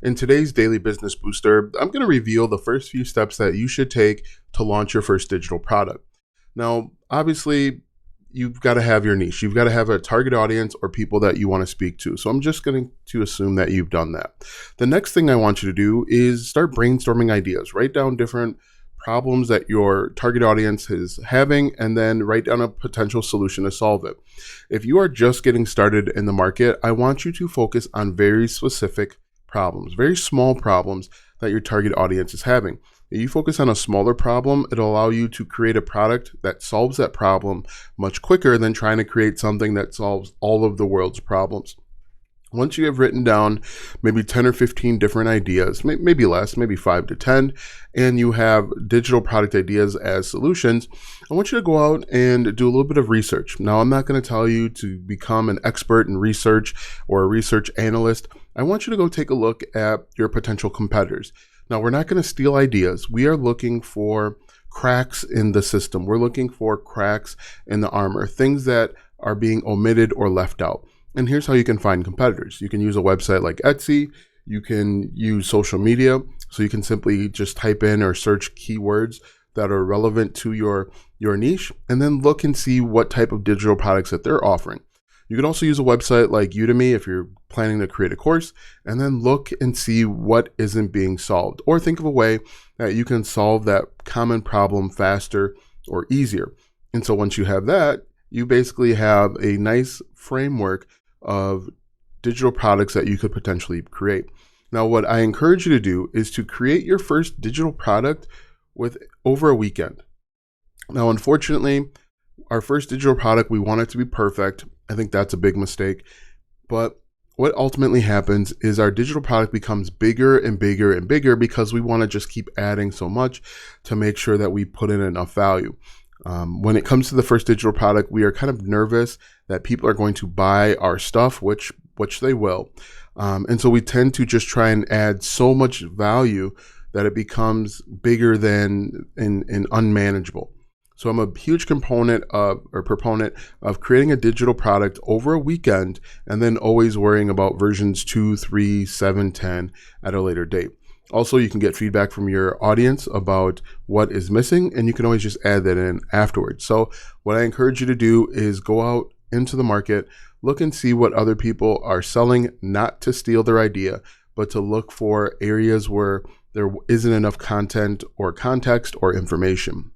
In today's Daily Business Booster, I'm going to reveal the first few steps that you should take to launch your first digital product. Now, obviously, you've got to have your niche. You've got to have a target audience or people that you want to speak to. So I'm just going to assume that you've done that. The next thing I want you to do is start brainstorming ideas. Write down different problems that your target audience is having and then write down a potential solution to solve it. If you are just getting started in the market, I want you to focus on very specific problems, very small problems that your target audience is having. If you focus on a smaller problem, it'll allow you to create a product that solves that problem much quicker than trying to create something that solves all of the world's problems. Once you have written down maybe 10 or 15 different ideas, maybe less, maybe 5 to 10, and you have digital product ideas as solutions, I want you to go out and do a little bit of research. Now, I'm not going to tell you to become an expert in research or a research analyst. I want you to go take a look at your potential competitors. Now, we're not going to steal ideas. We are looking for cracks in the system. We're looking for cracks in the armor, things that are being omitted or left out. And here's how you can find competitors. You can use a website like Etsy. You can use social media. So you can simply just type in or search keywords that are relevant to your niche and then look and see what type of digital products that they're offering. You can also use a website like Udemy if you're planning to create a course and then look and see what isn't being solved, or think of a way that you can solve that common problem faster or easier. And so once you have that, you basically have a nice framework of digital products that you could potentially create. Now, what I encourage you to do is to create your first digital product with over a weekend. Now, unfortunately, our first digital product, we want it to be perfect. I think that's a big mistake. But what ultimately happens is our digital product becomes bigger and bigger and bigger because we want to just keep adding so much to make sure that we put in enough value. When it comes to the first digital product, we are kind of nervous that people are going to buy our stuff, which they will. And so we tend to just try and add so much value that it becomes bigger than and unmanageable. So I'm a huge proponent of creating a digital product over a weekend and then always worrying about versions 2, 3, 7, 10 at a later date. Also, you can get feedback from your audience about what is missing, and you can always just add that in afterwards. So what I encourage you to do is go out into the market, look and see what other people are selling, not to steal their idea, but to look for areas where there isn't enough content or context or information.